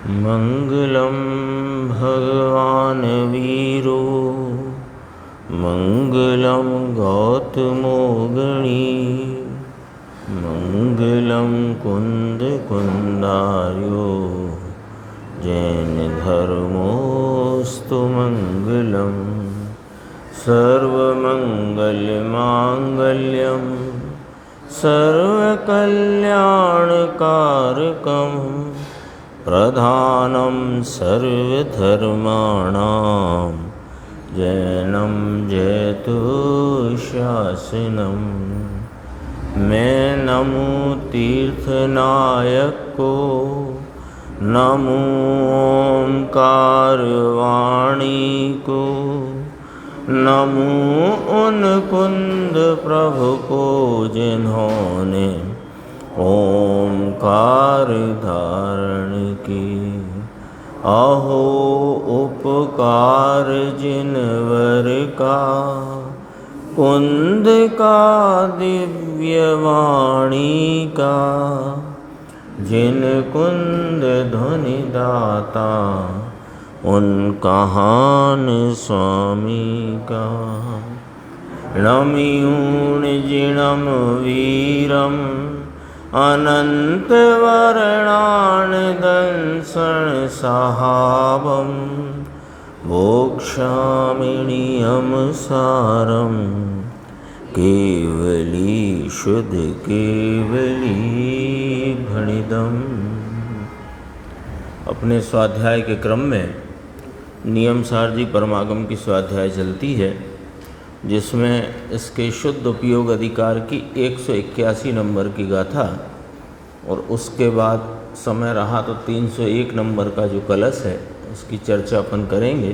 मंगलम भगवान वीरो मंगलम गौतमो गणी मंगलम कुंद कुंदार्यो जैन धर्मोस्तु मंगलम सर्वमंगलमांगल्यम सर्वकल्याणकारकम प्रधानं सर्वधर्माणां जैनं जयतु शासनम। मैं नमो तीर्थनायक को, नमो ओंकार वाणी को, नमो उन कुंद प्रभु को जिन्होंने ओंकार धारण की। अहो उपकार जिनवर का, कुंद का दिव्य वाणी का, जिन कुंद ध्वनि दाता उन कहान स्वामी का। नमियूण जिणम वीरम अनंत वर्णान दंसन सहाबम मोक्षामिणीयम सारम केवली शुद्ध केवली भणिदम। अपने स्वाध्याय के क्रम में नियम सारजी परमागम की स्वाध्याय चलती है, जिसमें इसके शुद्ध उपयोग अधिकार की 181 नंबर की गाथा और उसके बाद समय रहा तो 301 नंबर का जो कलश है उसकी चर्चा अपन करेंगे।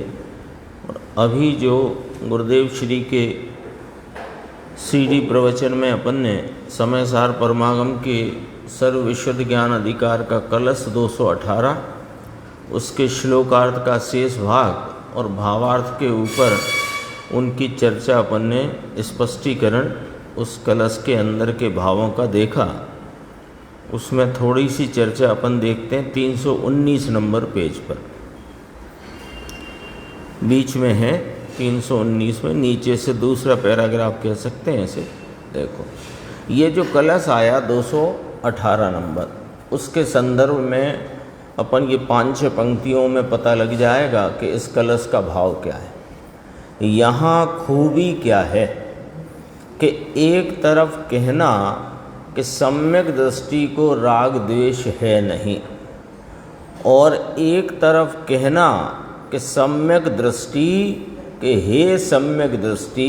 और अभी जो गुरुदेव श्री के सीडी प्रवचन में अपन ने समय सार परमागम के सर्व विशुद्ध ज्ञान अधिकार का कलश 218, उसके श्लोकार्थ का शेष भाग और भावार्थ के ऊपर उनकी चर्चा अपन ने स्पष्टीकरण उस कलश के अंदर के भावों का देखा। उसमें थोड़ी सी चर्चा अपन देखते हैं 319 नंबर पेज पर, बीच में है 319 में, नीचे से दूसरा पैराग्राफ कह सकते हैं ऐसे। देखो ये जो कलश आया 218 नंबर, उसके संदर्भ में अपन ये 5-6 पंक्तियों में पता लग जाएगा कि इस कलश का भाव क्या है। यहाँ खूबी क्या है कि एक तरफ कहना कि सम्यक दृष्टि को राग द्वेष है नहीं, और एक तरफ कहना कि सम्यक दृष्टि के हे सम्यक दृष्टि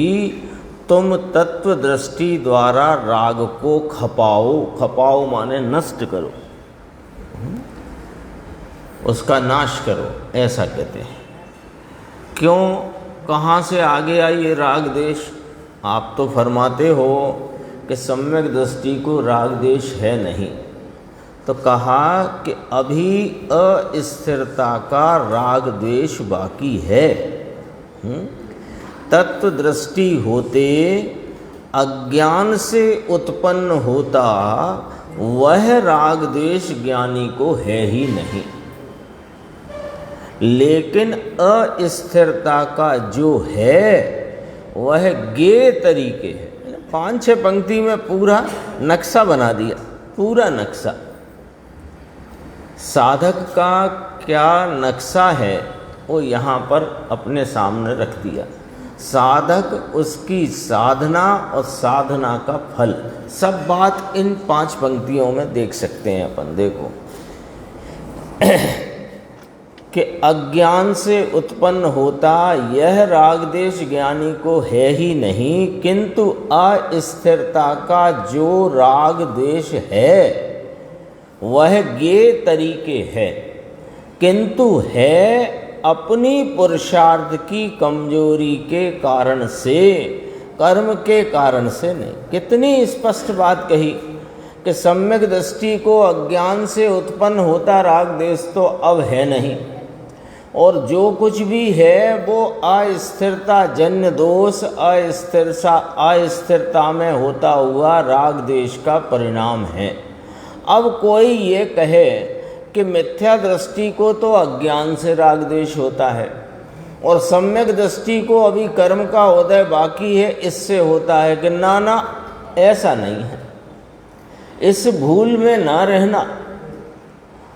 तुम तत्व दृष्टि द्वारा राग को खपाओ। खपाओ माने नष्ट करो, उसका नाश करो, ऐसा कहते हैं। क्यों, कहाँ से आगे आई ये राग देश? आप तो फरमाते हो कि सम्यक दृष्टि को राग देश है नहीं, तो कहा कि अभी अस्थिरता का राग द्वेष बाकी है। तत्व दृष्टि होते अज्ञान से उत्पन्न होता वह राग द्वेष ज्ञानी को है ही नहीं, लेकिन अस्थिरता का जो है वह गे तरीके है। 5-6 पंक्ति में पूरा नक्शा बना दिया, पूरा नक्शा। साधक का क्या नक्शा है वो यहाँ पर अपने सामने रख दिया। साधक, उसकी साधना और साधना का फल, सब बात इन 5 पंक्तियों में देख सकते हैं अपन। देखो कि अज्ञान से उत्पन्न होता यह राग देश ज्ञानी को है ही नहीं, किंतु अस्थिरता का जो राग देश है वह गे तरीके है, किंतु है अपनी पुरुषार्थ की कमजोरी के कारण से, कर्म के कारण से नहीं। कितनी स्पष्ट बात कही कि सम्यक दृष्टि को अज्ञान से उत्पन्न होता राग देश तो अब है नहीं, और जो कुछ भी है वो अस्थिरता जन्य दोष, अस्थिरता में होता हुआ राग देश का परिणाम है। अब कोई ये कहे कि मिथ्या दृष्टि को तो अज्ञान से राग द्वेष होता है, और सम्यक दृष्टि को अभी कर्म का उदय बाकी है इससे होता है। कि ना ऐसा नहीं है, इस भूल में ना रहना।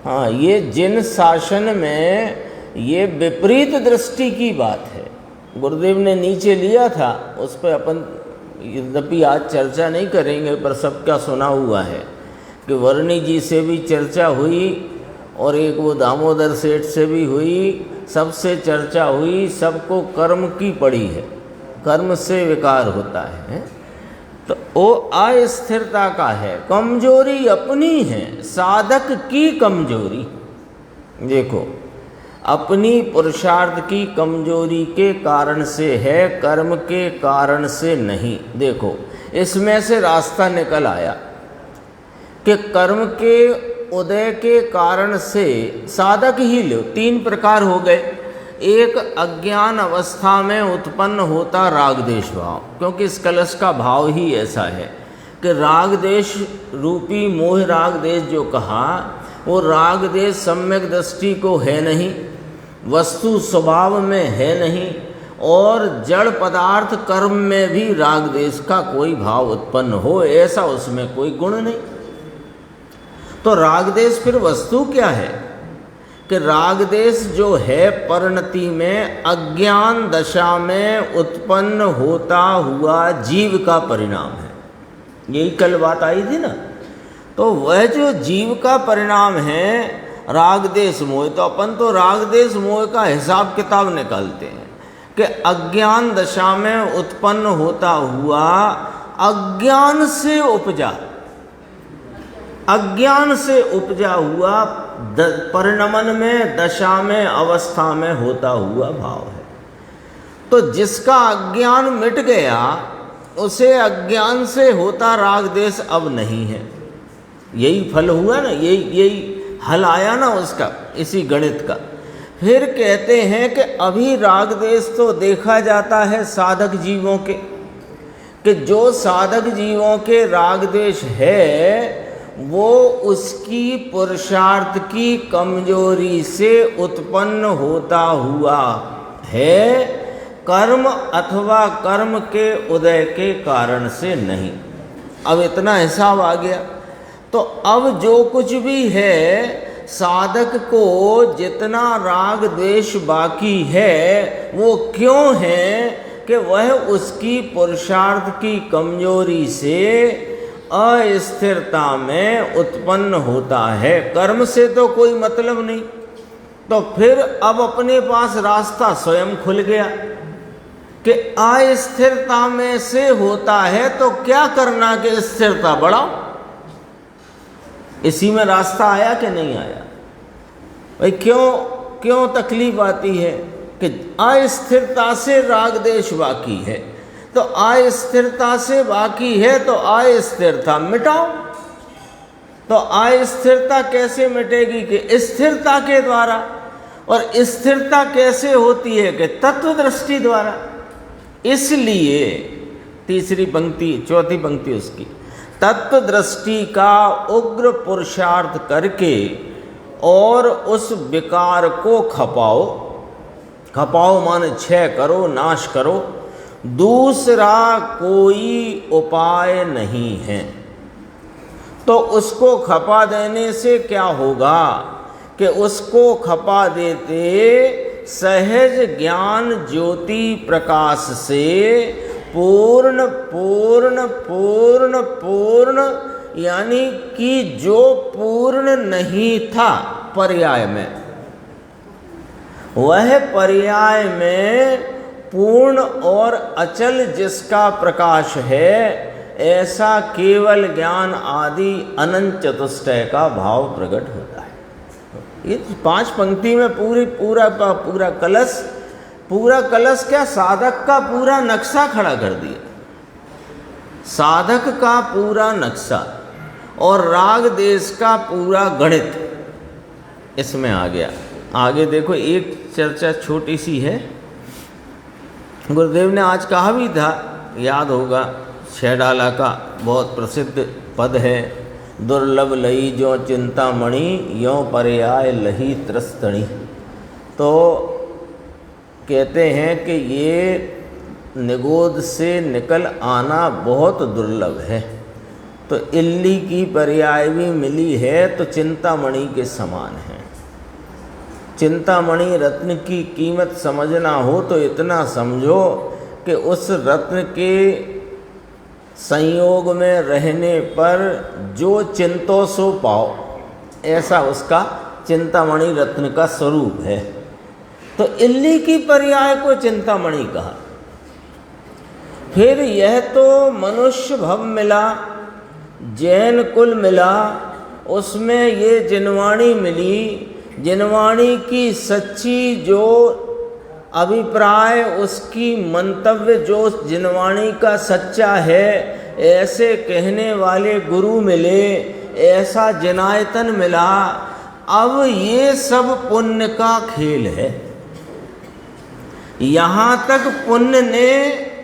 हाँ, ये जिन शासन में ये विपरीत दृष्टि की बात है, गुरुदेव ने नीचे लिया था, उस पर अपन यद्यपि आज चर्चा नहीं करेंगे, पर सबका सुना हुआ है कि वर्णी जी से भी चर्चा हुई और एक वो दामोदर सेठ से भी हुई, सबसे चर्चा हुई, सबको कर्म की पड़ी है, कर्म से विकार होता है। तो वो अस्थिरता का है, कमजोरी अपनी है, साधक की कमजोरी। देखो, अपनी पुरुषार्थ की कमजोरी के कारण से है, कर्म के कारण से नहीं। देखो, इसमें से रास्ता निकल आया कि कर्म के उदय के कारण से साधक ही लो, तीन प्रकार हो गए। एक, अज्ञान अवस्था में उत्पन्न होता राग द्वेष भाव, क्योंकि इस कलश का भाव ही ऐसा है कि राग द्वेष रूपी मोह राग द्वेष जो कहा, वो राग द्वेष सम्यक दृष्टि को है नहीं, वस्तु स्वभाव में है नहीं, और जड़ पदार्थ कर्म में भी राग द्वेष का कोई भाव उत्पन्न हो ऐसा उसमें कोई गुण नहीं। तो राग द्वेष फिर वस्तु क्या है कि राग द्वेष जो है परिणति में अज्ञान दशा में उत्पन्न होता हुआ जीव का परिणाम है। यही कल बात आई थी ना। तो वह जो जीव का परिणाम है राग द्वेष मोह, तो अपन तो राग द्वेष मोह का हिसाब किताब निकालते हैं कि अज्ञान दशा में उत्पन्न होता हुआ अज्ञान से उपजा, अज्ञान से उपजा हुआ परिणमन में दशा में अवस्था में होता हुआ भाव है। तो जिसका अज्ञान मिट गया उसे अज्ञान से होता राग द्वेष अब नहीं है। यही फल हुआ ना, यही हल आया ना उसका, इसी गणित का। फिर कहते हैं कि अभी राग द्वेष तो देखा जाता है साधक जीवों के, कि जो साधक जीवों के राग द्वेष है वो उसकी पुरुषार्थ की कमजोरी से उत्पन्न होता हुआ है, कर्म अथवा कर्म के उदय के कारण से नहीं। अब इतना हिसाब आ गया। तो अब जो कुछ भी है, साधक को जितना राग द्वेष बाकी है वो क्यों है कि वह उसकी पुरुषार्थ की कमजोरी से अस्थिरता में उत्पन्न होता है, कर्म से तो कोई मतलब नहीं। तो फिर अब अपने पास रास्ता स्वयं खुल गया कि अस्थिरता में से होता है, तो क्या करना कि स्थिरता बढ़ाओ। इसी में रास्ता आया कि नहीं आया भाई? क्यों तकलीफ आती है कि अस्थिरता से राग द्वेष बाकी है, तो अस्थिरता से बाकी है तो अस्थिरता मिटाओ। तो अस्थिरता कैसे मिटेगी कि स्थिरता के द्वारा, और स्थिरता कैसे होती है कि तत्व दृष्टि द्वारा। इसलिए तीसरी पंक्ति चौथी पंक्ति उसकी, तत्व दृष्टि का उग्र पुरुषार्थ करके और उस विकार को खपाओ, खपाओ माने क्षय करो, नाश करो, दूसरा कोई उपाय नहीं है। तो उसको खपा देने से क्या होगा कि उसको खपा देते सहज ज्ञान ज्योति प्रकाश से पूर्ण पूर्ण पूर्ण पूर्ण, यानी कि जो पूर्ण नहीं था पर्याय में, वह पर्याय में पूर्ण और अचल जिसका प्रकाश है, ऐसा केवल ज्ञान आदि अनंत चतुष्टय का भाव प्रकट होता है। ये 5 पंक्ति में पूरा कलश क्या, साधक का पूरा नक्शा खड़ा कर दिया। साधक का पूरा नक्शा और राग देश का पूरा गणित इसमें आ गया। आगे देखो, एक चर्चा छोटी सी है, गुरुदेव ने आज कहा भी था, याद होगा, 6 डाला का बहुत प्रसिद्ध पद है दुर्लभ लई जो चिंतामणि यो पर्याय लही त्रस्तणी। तो कहते हैं कि ये निगोद से निकल आना बहुत दुर्लभ है, तो इल्ली की पर्याय भी मिली है तो चिंतामणि के समान है। चिंतामणि रत्न की कीमत समझना हो तो इतना समझो कि उस रत्न के संयोग में रहने पर जो चिंतो सो पाओ, ऐसा उसका चिंतामणि रत्न का स्वरूप है। तो इल्ली की पर्याय को चिंतामणि कहा। फिर यह तो मनुष्य भव मिला, जैन कुल मिला, उसमें ये जिनवाणी मिली। जिनवाणी की सच्ची जो अभिप्राय, उसकी मंतव्य जो जिनवाणी का सच्चा है, ऐसे कहने वाले गुरु मिले, ऐसा जिनायतन मिला। अब ये सब पुण्य का खेल है। यहाँ तक पुण्य ने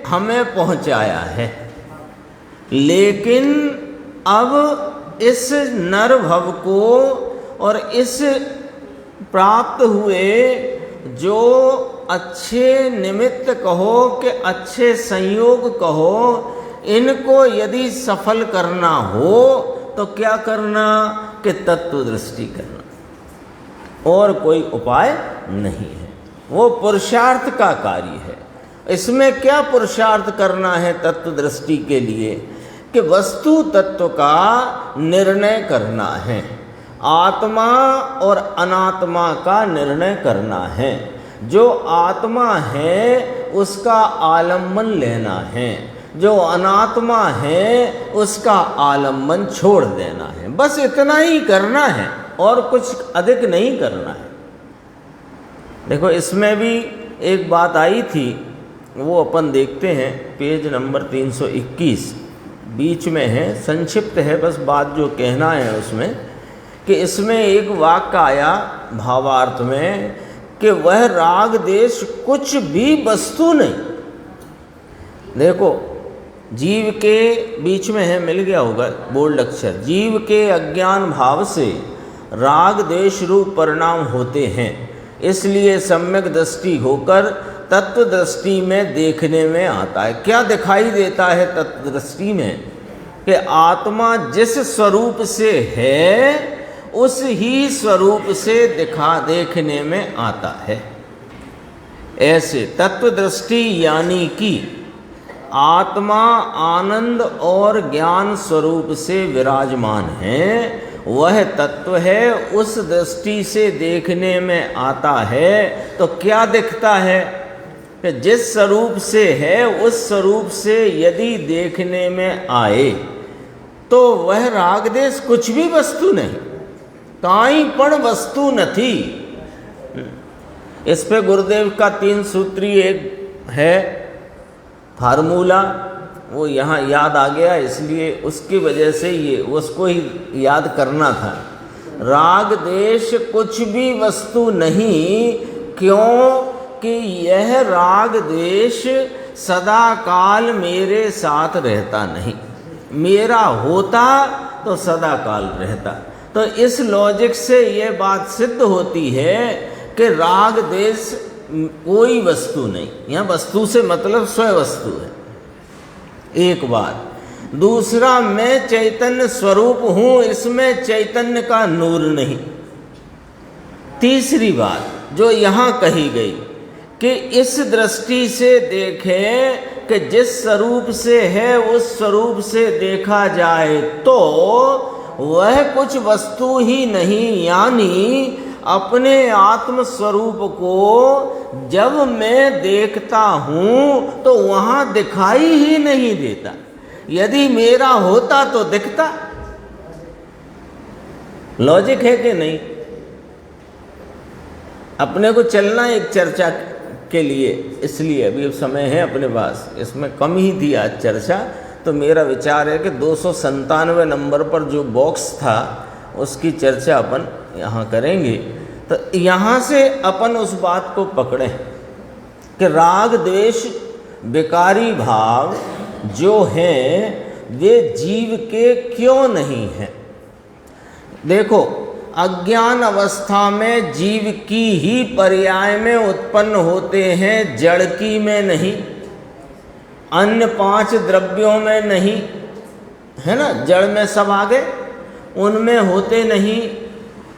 हमें पहुँचाया है, लेकिन अब इस नर भव को और इस प्राप्त हुए जो अच्छे निमित्त कहो कि अच्छे संयोग कहो, इनको यदि सफल करना हो तो क्या करना कि तत्व दृष्टि करना, और कोई उपाय नहीं है। वो पुरुषार्थ का कार्य है। इसमें क्या पुरुषार्थ करना है तत्व दृष्टि के लिए कि वस्तु तत्व का निर्णय करना है, आत्मा और अनात्मा का निर्णय करना है। जो आत्मा है उसका आलम्बन लेना है, जो अनात्मा है उसका आलम्बन छोड़ देना है। बस इतना ही करना है और कुछ अधिक नहीं करना है। देखो इसमें भी एक बात आई थी, वो अपन देखते हैं, पेज नंबर 321 बीच में है, संक्षिप्त है, बस बात जो कहना है उसमें कि इसमें एक वाक्य आया भावार्थ में कि वह राग देश कुछ भी वस्तु नहीं। देखो जीव के बीच में है, मिल गया होगा बोल्ड अक्षर, जीव के अज्ञान भाव से राग देश रूप परिणाम होते हैं, इसलिए सम्यक दृष्टि होकर तत्व दृष्टि में देखने में आता है। क्या दिखाई देता है तत्व दृष्टि में कि आत्मा जिस स्वरूप से है उस ही स्वरूप से देखने में आता है। ऐसे तत्व दृष्टि यानी कि आत्मा आनंद और ज्ञान स्वरूप से विराजमान है, वह तत्व है, उस दृष्टि से देखने में आता है। तो क्या दिखता है कि जिस स्वरूप से है उस स्वरूप से यदि देखने में आए तो वह राग देश कुछ भी वस्तु नहीं, काई पण वस्तु नहीं। इस पे गुरुदेव का 3 सूत्री एक है फार्मूला, वो यहाँ याद आ गया, इसलिए उसकी वजह से ये उसको ही याद करना था। राग देश कुछ भी वस्तु नहीं, क्यों कि यह राग देश सदा काल मेरे साथ रहता नहीं, मेरा होता तो सदा काल रहता। तो इस लॉजिक से ये बात सिद्ध होती है कि राग देश कोई वस्तु नहीं, यहाँ वस्तु से मतलब स्वयं वस्तु है, एक बात। दूसरा, मैं चैतन्य स्वरूप हूँ, इसमें चैतन्य का नूर नहीं। तीसरी बात जो यहाँ कही गई कि इस दृष्टि से देखें कि जिस स्वरूप से है उस स्वरूप से देखा जाए तो वह कुछ वस्तु ही नहीं, यानी अपने आत्म स्वरूप को जब मैं देखता हूँ तो वहाँ दिखाई ही नहीं देता। यदि मेरा होता तो दिखता। लॉजिक है कि नहीं? अपने को चलना एक चर्चा के लिए, इसलिए अभी समय है अपने पास, इसमें कम ही थी आज चर्चा। तो मेरा विचार है कि 297 नंबर पर जो बॉक्स था उसकी चर्चा अपन यहाँ करेंगे। तो यहाँ से अपन उस बात को पकड़ें कि राग द्वेष विकारी भाव जो हैं वे जीव के क्यों नहीं हैं। देखो, अज्ञान अवस्था में जीव की ही पर्याय में उत्पन्न होते हैं, जड़ की में नहीं, अन्य 5 द्रव्यों में नहीं, है ना। जड़ में सब आ गए, उनमें होते नहीं।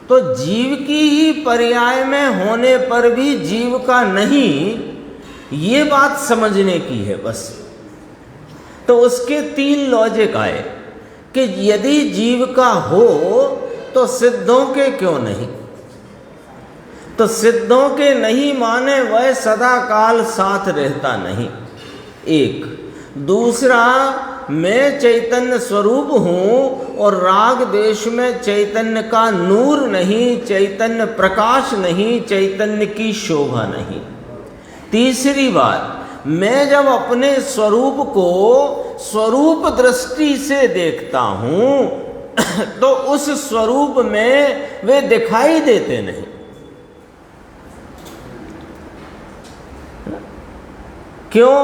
तो जीव की ही पर्याय में होने पर भी जीव का नहीं, ये बात समझने की है बस। तो उसके 3 लॉजिक आए कि यदि जीव का हो तो सिद्धों के क्यों नहीं। तो सिद्धों के नहीं माने वह सदा काल साथ रहता नहीं, एक। दूसरा, मैं चैतन्य स्वरूप हूँ और राग देश में चैतन्य का नूर नहीं, चैतन्य प्रकाश नहीं, चैतन्य की शोभा नहीं। तीसरी बात, मैं जब अपने स्वरूप को स्वरूप दृष्टि से देखता हूँ तो उस स्वरूप में वे दिखाई देते नहीं। क्यों?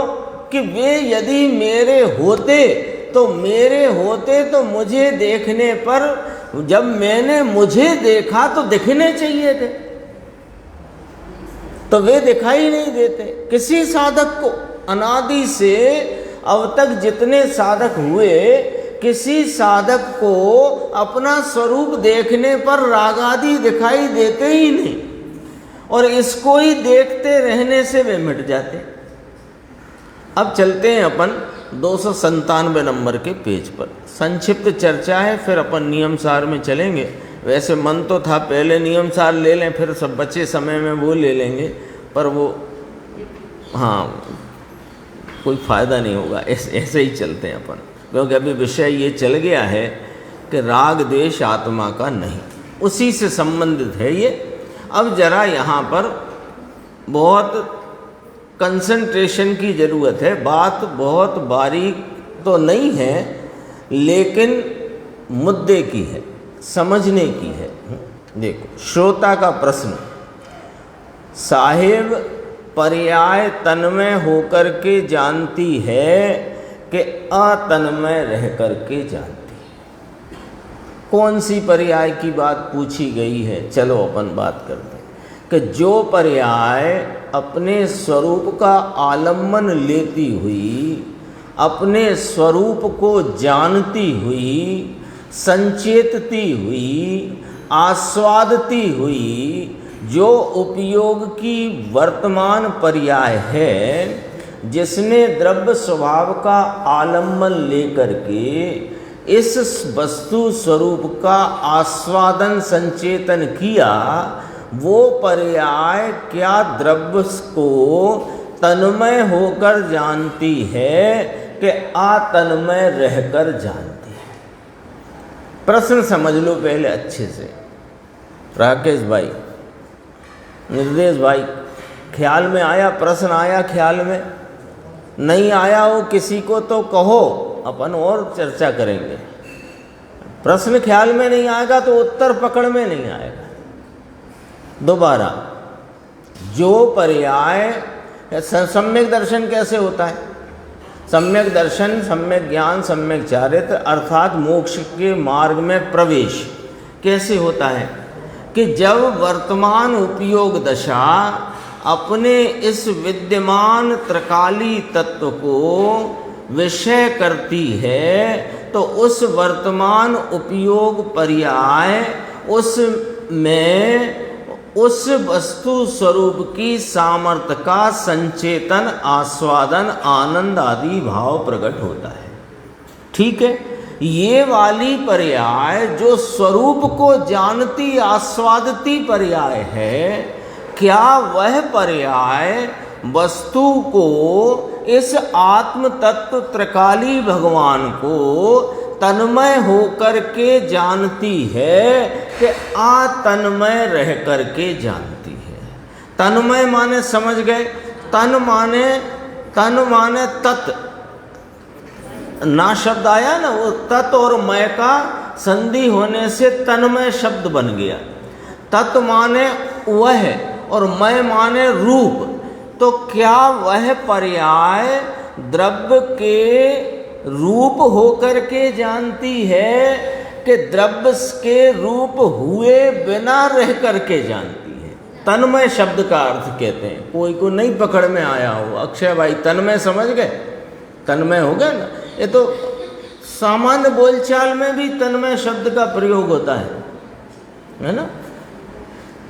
कि वे यदि मेरे होते तो मुझे देखने पर, जब मैंने मुझे देखा तो दिखने चाहिए थे, तो वे दिखाई नहीं देते। किसी साधक को अनादि से अब तक जितने साधक हुए, किसी साधक को अपना स्वरूप देखने पर रागादि दिखाई देते ही नहीं, और इसको ही देखते रहने से वे मिट जाते। अब चलते हैं अपन 297 नंबर के पेज पर। संक्षिप्त चर्चा है, फिर अपन नियम सार में चलेंगे। वैसे मन तो था पहले नियम सार ले लें, फिर सब बचे समय में वो ले लेंगे, पर वो हाँ कोई फ़ायदा नहीं होगा, ऐसे ही चलते हैं अपन, क्योंकि अभी विषय ये चल गया है कि राग देश आत्मा का नहीं, उसी से संबंधित है ये। अब जरा यहाँ पर बहुत कंसंट्रेशन की ज़रूरत है। बात बहुत बारीक तो नहीं है, लेकिन मुद्दे की है, समझने की है। देखो, श्रोता का प्रश्न, साहिब पर्याय तन्मय होकर के जानती है कि अतन्मय रह कर के जानती है। कौन सी पर्याय की बात पूछी गई है? चलो अपन बात करते हैं कि जो पर्याय अपने स्वरूप का आलम्बन लेती हुई, अपने स्वरूप को जानती हुई, संचेतती हुई, आस्वादती हुई, जो उपयोग की वर्तमान पर्याय है, जिसने द्रव्य स्वभाव का आलम्बन लेकर के इस वस्तु स्वरूप का आस्वादन संचेतन किया, वो पर्याय क्या द्रव्य को तन्मय होकर जानती है कि अतन्मय रहकर जानती है? प्रश्न समझ लो पहले अच्छे से। राकेश भाई, निर्देश भाई, ख्याल में आया? प्रश्न आया ख्याल में? नहीं आया हो किसी को तो कहो, अपन और चर्चा करेंगे। प्रश्न ख्याल में नहीं आएगा तो उत्तर पकड़ में नहीं आएगा। दोबारा, जो पर्याय, सम्यक दर्शन कैसे होता है? सम्यक दर्शन, सम्यक ज्ञान, सम्यक चारित्र अर्थात मोक्ष के मार्ग में प्रवेश कैसे होता है? कि जब वर्तमान उपयोग दशा अपने इस विद्यमान त्रिकाली तत्व को विषय करती है, तो उस वर्तमान उपयोग पर्याय उसमें उस वस्तु स्वरूप की सामर्थ्य का संचेतन, आस्वादन, आनंद आदि भाव प्रकट होता है। ठीक है, ये वाली पर्याय जो स्वरूप को जानती आस्वादती पर्याय है, क्या वह पर्याय वस्तु को, इस आत्म तत्व त्रिकाली भगवान को तन्मय होकर के जानती है कि अतन्मय रह कर के जानती है? तन्मय माने समझ गए? तन माने तत्, ना शब्द आया ना, वो तत् और मय का संधि होने से तन्मय शब्द बन गया। तत् माने वह और मय माने रूप। तो क्या वह पर्याय द्रव्य के रूप होकर के जानती है कि द्रव्य के रूप हुए बिना रह करके जानती है। तन्मय शब्द का अर्थ कहते हैं, कोई को नहीं पकड़ में आया हो, अक्षय भाई तन्मय समझ गए, तन्मय हो गया ना। ये तो सामान्य बोलचाल में भी तन्मय शब्द का प्रयोग होता है ना।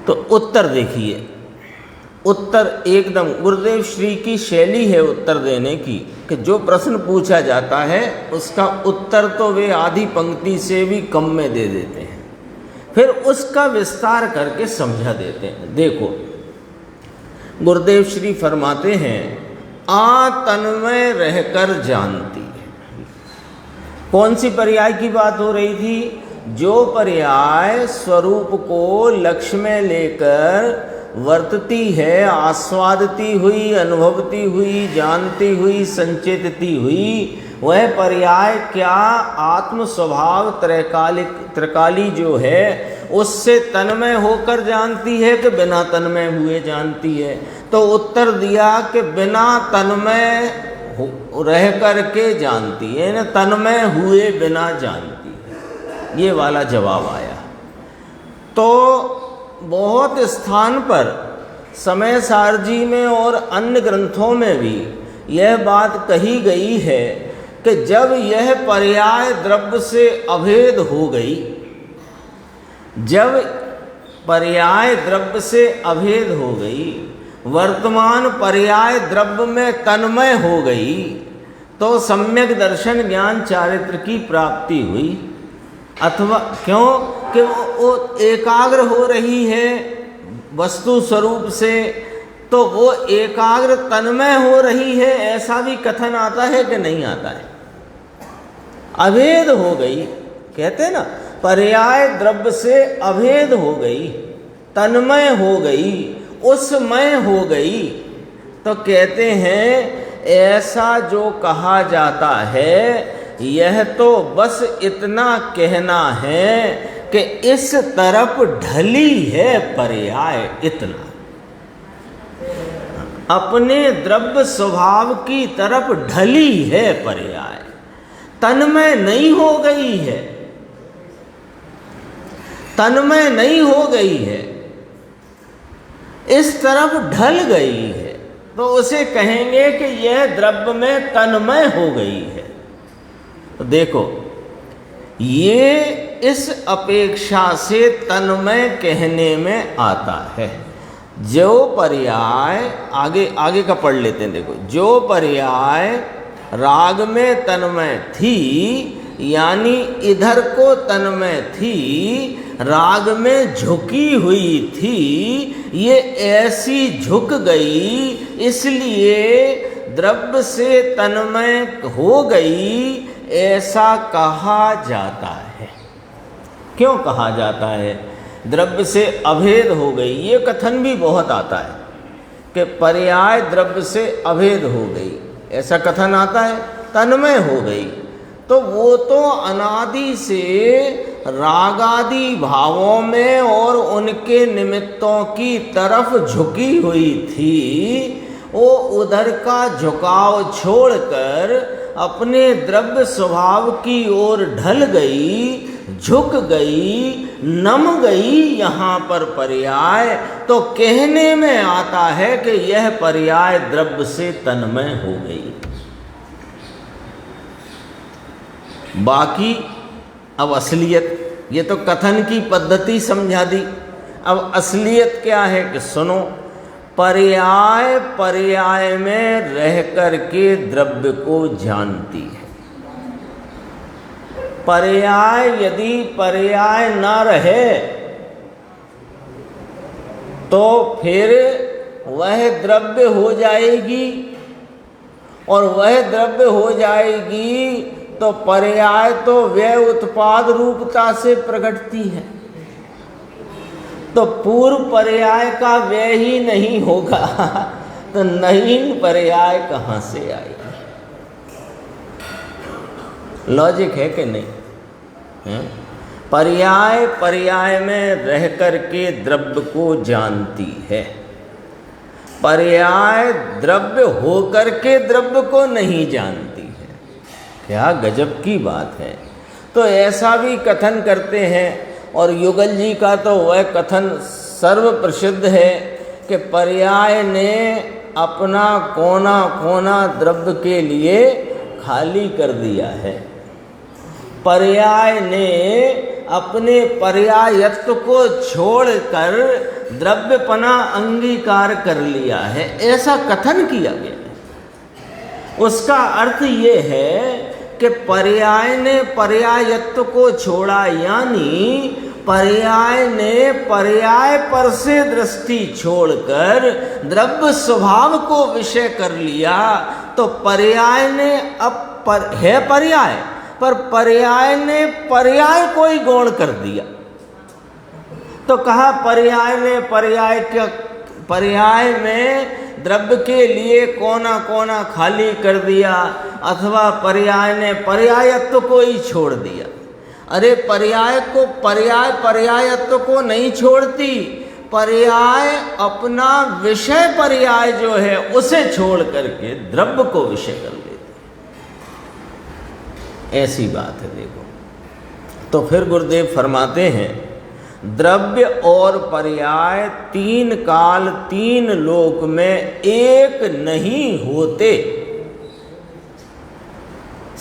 तो उत्तर देखिए, उत्तर एकदम गुरुदेव श्री की शैली है उत्तर देने की, कि जो प्रश्न पूछा जाता है उसका उत्तर तो वे आधी पंक्ति से भी कम में दे देते हैं, फिर उसका विस्तार करके समझा देते हैं। देखो गुरुदेव श्री फरमाते हैं, आतन्मय रहकर जानती है। कौन सी पर्याय की बात हो रही थी? जो पर्याय स्वरूप को लक्ष्य में लेकर वर्तती है, आस्वादती हुई, अनुभवती हुई, जानती हुई, संचेतती हुई, वह पर्याय क्या आत्म स्वभाव त्रकाली जो है उससे तन्मय होकर जानती है कि बिना तन्मय हुए जानती है? तो उत्तर दिया कि बिना तन्मय रह करके जानती है, ना तन्मय हुए बिना जानती है। ये वाला जवाब आया। तो बहुत स्थान पर समय सारजी में और अन्य ग्रंथों में भी यह बात कही गई है कि जब यह पर्याय द्रव्य से अभेद हो गई, जब पर्याय द्रव्य से अभेद हो गई, वर्तमान पर्याय द्रव्य में तन्मय हो गई, तो सम्यक दर्शन ज्ञान चारित्र की प्राप्ति हुई। अथवा क्यों कि वो एकाग्र हो रही है वस्तु स्वरूप से, तो वो एकाग्र तन्मय हो रही है, ऐसा भी कथन आता है कि नहीं आता है? अभेद हो गई, कहते हैं ना, पर्याय द्रव्य से अभेद हो गई, तन्मय हो गई, उसमय हो गई। तो कहते हैं ऐसा जो कहा जाता है यह तो बस इतना कहना है कि इस तरफ ढली है पर्याय, इतना अपने द्रव्य स्वभाव की तरफ ढली है पर्याय, तन्मय नहीं हो गई है, तन्मय नहीं हो गई है, इस तरफ ढल गई है, तो उसे कहेंगे कि यह द्रव्य में तन्मय हो गई है। तो देखो ये इस अपेक्षा से तन्मय कहने में आता है। जो पर्याय आगे का पढ़ लेते हैं। देखो, जो पर्याय राग में तन्मय थी, यानी इधर को तन्मय थी, राग में झुकी हुई थी, ये ऐसी झुक गई, इसलिए द्रव्य से तन्मय हो गई, ऐसा कहा जाता है। क्यों कहा जाता है? द्रव्य से अभेद हो गई, ये कथन भी बहुत आता है कि पर्याय द्रव्य से अभेद हो गई, ऐसा कथन आता है, तन्मय हो गई। तो वो तो अनादि से रागादि भावों में और उनके निमित्तों की तरफ झुकी हुई थी, वो उधर का झुकाव छोड़कर अपने द्रव्य स्वभाव की ओर ढल गई, झुक गई, नम गई। यहाँ पर पर्याय तो कहने में आता है कि यह पर्याय द्रव्य से तन्मय हो गई। बाकी अब असलियत, ये तो कथन की पद्धति समझा दी। अब असलियत क्या है कि सुनो, पर्याय पर्याय में रह करके द्रव्य को जानती है। पर्याय यदि पर्याय न रहे तो फिर वह द्रव्य हो जाएगी, और वह द्रव्य हो जाएगी तो पर्याय तो व्यय उत्पाद रूपता से प्रकटती है, तो पूर्व पर्याय का व्यय ही नहीं होगा तो नवीन पर्याय कहाँ से आएगी? लॉजिक है कि नहीं है? पर्याय पर्याय में रह करके द्रव्य को जानती है, पर्याय द्रव्य होकर के द्रव्य को नहीं जानती है। क्या गजब की बात है। तो ऐसा भी कथन करते हैं, और युगल जी का तो वह कथन सर्व प्रसिद्ध है कि पर्याय ने अपना कोना कोना द्रव्य के लिए खाली कर दिया है। पर्याय ने अपने पर्यायत्व को छोड़कर द्रव्यपना अंगीकार कर लिया है, ऐसा कथन किया गया है। उसका अर्थ ये है कि पर्याय ने पर्यायत्व को छोड़ा, यानी पर्याय ने पर्याय पर से दृष्टि छोड़कर द्रव्य स्वभाव को विषय कर लिया। तो पर्याय ने अब है पर्याय, पर पर्याय ने पर्याय को ही गौण कर दिया। तो कहा पर्याय ने पर्याय में द्रव्य के लिए कोना कोना खाली कर दिया, अथवा पर्याय ने पर्यायत्व को ही छोड़ दिया। अरे पर्याय को पर्यायत्व को नहीं छोड़ती, पर्याय अपना विषय पर्याय जो है उसे छोड़ करके द्रव्य को विषय कर लेती, ऐसी बात है। देखो, तो फिर गुरुदेव फरमाते हैं, द्रव्य और पर्याय तीन काल तीन लोक में एक नहीं होते।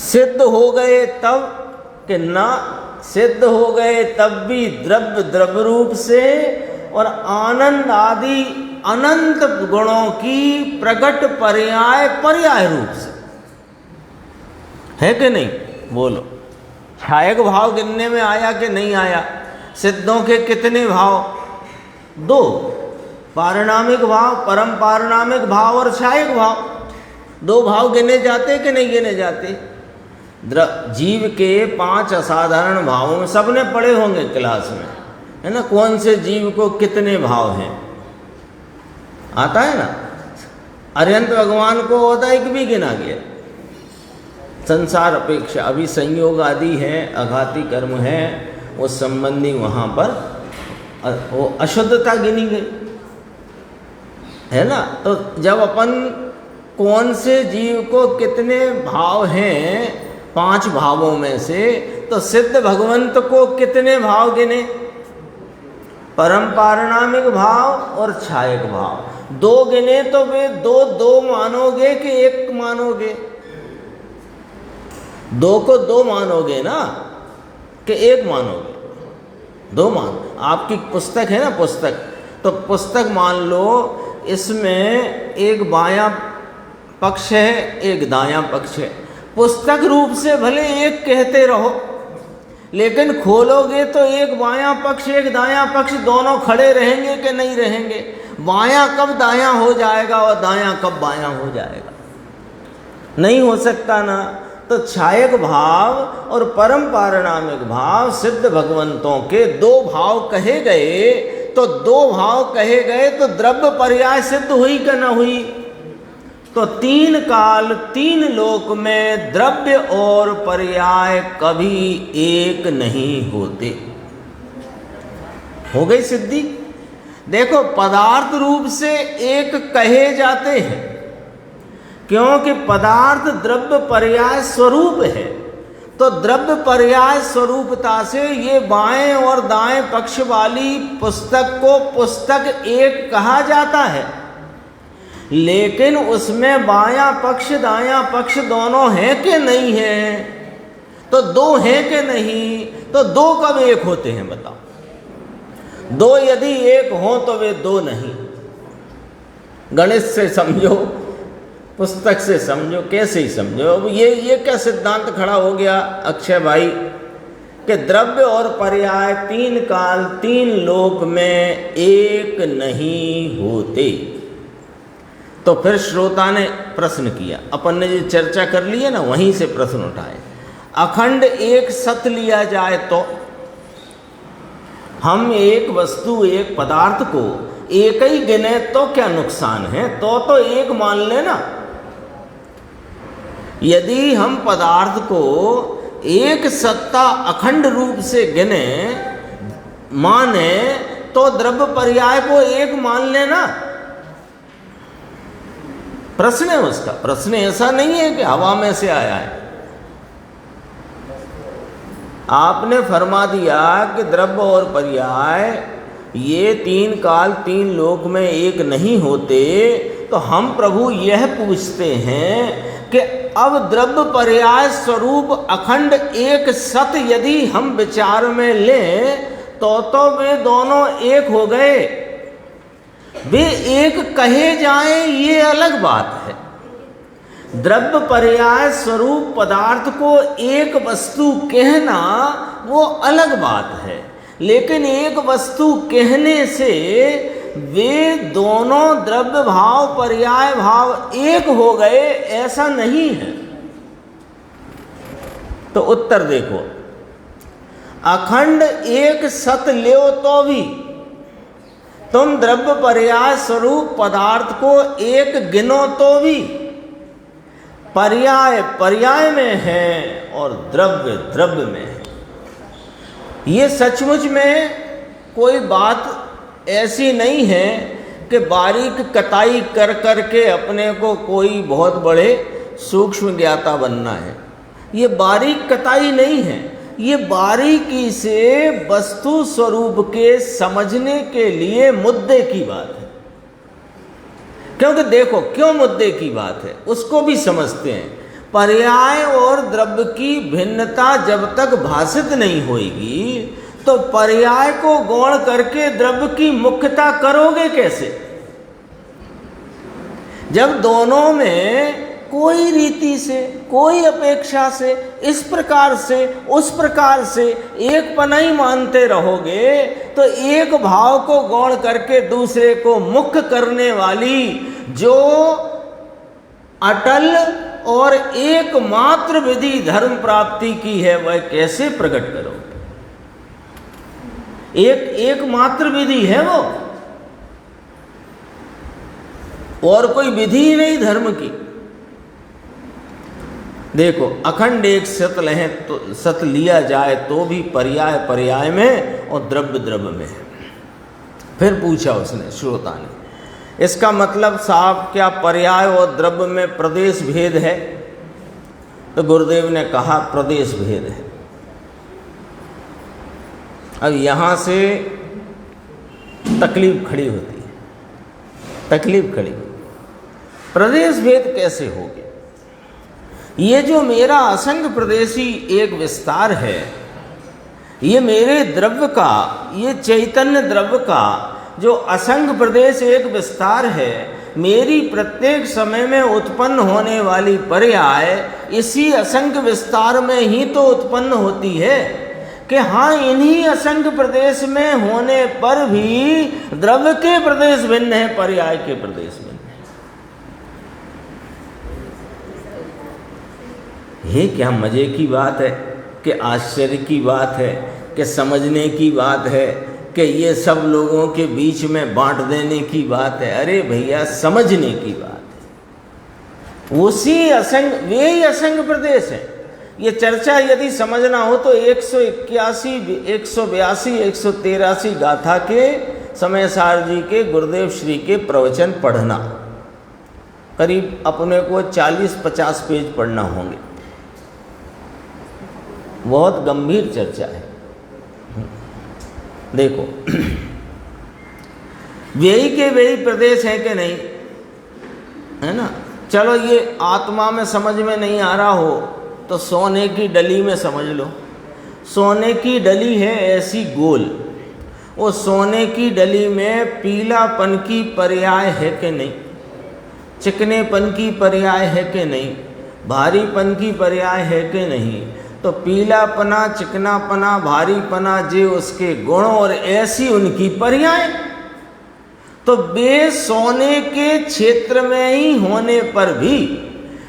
सिद्ध हो गए तब कि ना सिद्ध हो गए तब भी द्रव्य द्रव्य रूप से, और आनंद आदि अनंत गुणों की प्रकट पर्याय पर्याय रूप से, है कि नहीं? बोलो, छायक भाव गिनने में आया कि नहीं आया? सिद्धों के कितने भाव? दो, पारिणामिक भाव, परम पारिणामिक भाव और छायक भाव। दो भाव गिने जाते कि नहीं गिने जाते? जीव के 5 असाधारण भावों में सबने पढ़े होंगे क्लास में, है ना? कौन से जीव को कितने भाव हैं, आता है ना? अरिहंत भगवान को औदायिक भी गिना गया। संसार अपेक्षा अभी संयोग आदि है, अघाती कर्म है, उस संबंधी वहाँ पर वो अशुद्धता गिनी गई, है ना? तो जब अपन कौन से जीव को कितने भाव हैं 5 भावों में से, तो सिद्ध भगवंत को कितने भाव गिने? परम पारिणामिक भाव और छायक भाव। 2 गिने तो वे दो मानोगे कि एक मानोगे? 2 को 2 मानोगे ना कि एक मानोगे? 2 मान। आपकी पुस्तक है ना, पुस्तक, तो पुस्तक मान लो, इसमें एक बायां पक्ष है एक दायां पक्ष है। पुस्तक रूप से भले एक कहते रहो, लेकिन खोलोगे तो एक बायां पक्ष एक दायां पक्ष दोनों खड़े रहेंगे कि नहीं रहेंगे? बायां कब दायां हो जाएगा और दायां कब बायां हो जाएगा? नहीं हो सकता ना। तो छायक भाव और परम पारिणामिक भाव सिद्ध भगवंतों के 2 भाव कहे गए। तो 2 भाव कहे गए तो द्रव्य पर्याय सिद्ध हुई कि न हुई? तो 3 काल 3 लोक में द्रव्य और पर्याय कभी एक नहीं होते। हो गई सिद्धि। देखो, पदार्थ रूप से एक कहे जाते हैं क्योंकि पदार्थ द्रव्य पर्याय स्वरूप है। तो द्रव्य पर्याय स्वरूपता से ये बाएं और दाएं पक्ष वाली पुस्तक को पुस्तक एक कहा जाता है, लेकिन उसमें बायां पक्ष दायां पक्ष दोनों हैं कि नहीं है? तो 2 हैं कि नहीं? तो 2 कब एक होते हैं बताओ? 2 यदि एक हो तो वे 2 नहीं। गणित से समझो, पुस्तक से समझो, कैसे ही समझो। अब ये क्या सिद्धांत खड़ा हो गया अक्षय भाई कि द्रव्य और पर्याय 3 काल 3 लोक में एक नहीं होते। तो फिर श्रोता ने प्रश्न किया, अपन ने जो चर्चा कर ली है ना, वहीं से प्रश्न उठाए। अखंड एक सत लिया जाए तो हम एक वस्तु एक पदार्थ को एक ही गिने तो क्या नुकसान है? तो एक मान लेना। यदि हम पदार्थ को एक सत्ता अखंड रूप से गिने माने तो द्रव्य पर्याय को एक मान लेना। प्रश्न है उसका। प्रश्न ऐसा नहीं है कि हवा में से आया है। आपने फरमा दिया कि द्रव्य और पर्याय ये तीन काल तीन लोक में एक नहीं होते, तो हम प्रभु यह पूछते हैं कि अब द्रव्य पर्याय स्वरूप अखंड एक सत यदि हम विचार में लें तो वे दोनों एक हो गए। वे एक कहे जाएं ये अलग बात है। द्रव्य पर्याय स्वरूप पदार्थ को एक वस्तु कहना वो अलग बात है, लेकिन एक वस्तु कहने से वे दोनों द्रव्य भाव पर्याय भाव एक हो गए, ऐसा नहीं है। तो उत्तर देखो, अखंड एक सत ल्यो तो भी तुम द्रव्य पर्याय स्वरूप पदार्थ को एक गिनो तो भी पर्याय पर्याय में है और द्रव्य द्रव्य में है। ये सचमुच में कोई बात ऐसी नहीं है कि बारीक कताई कर करके अपने को कोई बहुत बड़े सूक्ष्म ज्ञाता बनना है। ये बारीक कताई नहीं है, ये बारीकी से वस्तु स्वरूप के समझने के लिए मुद्दे की बात है। क्योंकि देखो क्यों मुद्दे की बात है उसको भी समझते हैं। पर्याय और द्रव्य की भिन्नता जब तक भाषित नहीं होगी तो पर्याय को गौण करके द्रव्य की मुख्यता करोगे कैसे? जब दोनों में कोई रीति से कोई अपेक्षा से इस प्रकार से उस प्रकार से एक पनाई मानते रहोगे तो एक भाव को गौण करके दूसरे को मुख्य करने वाली जो अटल और एकमात्र विधि धर्म प्राप्ति की है वह कैसे प्रकट करोगे? एकमात्र विधि है वो, और कोई विधि ही नहीं धर्म की। देखो अखंड एक सत लहे तो सत लिया जाए तो भी पर्याय पर्याय में और द्रव्य द्रव्य में है। फिर पूछा उसने श्रोता ने, इसका मतलब साहब क्या पर्याय और द्रव्य में प्रदेश भेद है? तो गुरुदेव ने कहा प्रदेश भेद है। अब यहाँ से तकलीफ खड़ी होती है, तकलीफ खड़ी होती है। प्रदेश भेद कैसे हो गया? ये जो मेरा असंग प्रदेशी एक विस्तार है, ये मेरे द्रव्य का, ये चैतन्य द्रव्य का जो असंग प्रदेश एक विस्तार है, मेरी प्रत्येक समय में उत्पन्न होने वाली पर्याय इसी असंग विस्तार में ही तो उत्पन्न होती है कि हाँ इन्हीं असंग प्रदेश में होने पर भी द्रव्य के प्रदेश भिन्न है, पर्याय के प्रदेश भिन्न है। ये क्या मजे की बात है कि आश्चर्य की बात है कि समझने की बात है कि ये सब लोगों के बीच में बांट देने की बात है? अरे भैया समझने की बात है। उसी असंग, वे ही असंग प्रदेश है। ये चर्चा यदि समझना हो तो 181, 182, 183 गाथा के समय सार जी के गुरुदेव श्री के प्रवचन पढ़ना, करीब अपने को 40-50 पेज पढ़ना होंगे। बहुत गंभीर चर्चा है। देखो व्ययी के व्ययी प्रदेश है कि नहीं, है ना? चलो ये आत्मा में समझ में नहीं आ रहा हो तो सोने की डली में समझ लो। सोने की डली है ऐसी गोल, वो सोने की डली में पीलापन की पर्याय है कि नहीं, चिकनेपन की पर्याय है कि नहीं, भारीपन की पर्याय है कि नहीं? तो पीलापना, चिकनापना, भारीपना जे उसके गुण और ऐसी उनकी पर्याय। तो वे सोने के क्षेत्र में ही होने पर भी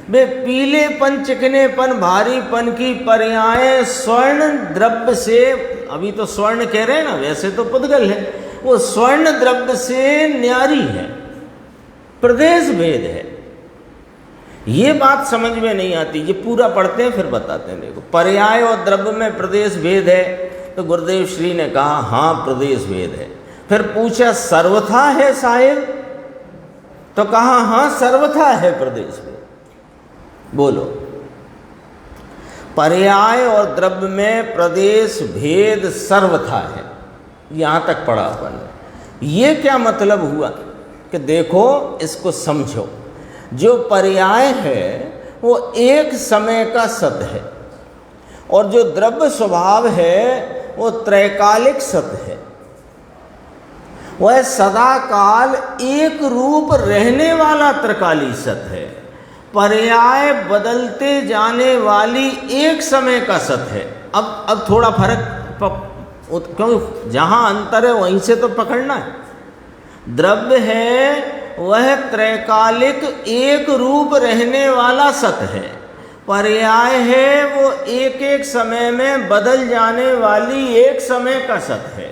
वे पीलेपन, चिकनेपन, भारीपन की पर्याय स्वर्ण द्रव्य से, अभी तो स्वर्ण कह रहे हैं ना, वैसे तो पुद्गल है, वो स्वर्ण द्रव्य से न्यारी है, प्रदेश भेद है। ये बात समझ में नहीं आती। ये पूरा पढ़ते हैं फिर बताते हैं। देखो पर्याय और द्रव्य में प्रदेश भेद है तो गुरुदेव श्री ने कहा हाँ प्रदेश भेद है। फिर पूछा सर्वथा है साहेब? तो कहा हाँ सर्वथा है प्रदेश भेद। बोलो पर्याय और द्रव्य में प्रदेश भेद सर्वथा है। यहाँ तक पढ़ा अपन ने। ये क्या मतलब हुआ कि देखो इसको समझो, जो पर्याय है वो एक समय का सत है और जो द्रव्य स्वभाव है वो त्रैकालिक सत है। वह सदा काल एक रूप रहने वाला त्रिकाली सत है। पर्याय बदलते जाने वाली एक समय का सत है। अब थोड़ा फर्क, क्योंकि जहाँ अंतर है वहीं से तो पकड़ना है। द्रव्य है वह त्रैकालिक एक रूप रहने वाला सत है। पर्याय है वो एक एक समय में बदल जाने वाली एक समय का सत है।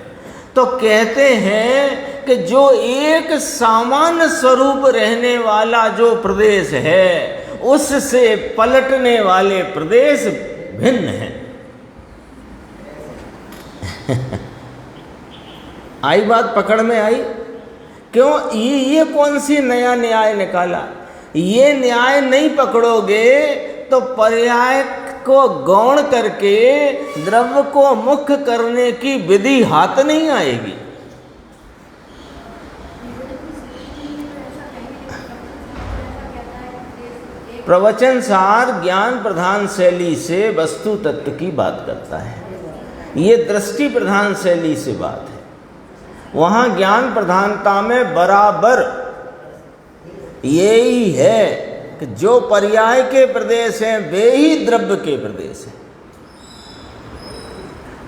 तो कहते हैं कि जो एक सामान्य स्वरूप रहने वाला जो प्रदेश है उससे पलटने वाले प्रदेश भिन्न हैं। आई बात पकड़ में आई? क्यों? ये कौन सी नया न्याय निकाला? ये न्याय नहीं पकड़ोगे तो पर्याय को गौण करके द्रव्य को मुख्य करने की विधि हाथ नहीं आएगी। प्रवचन सार ज्ञान प्रधान शैली से वस्तु तत्व की बात करता है। ये दृष्टि प्रधान शैली से बात है। वहाँ ज्ञान प्रधानता में बराबर यही है कि जो पर्याय के प्रदेश हैं वे ही द्रव्य के प्रदेश हैं,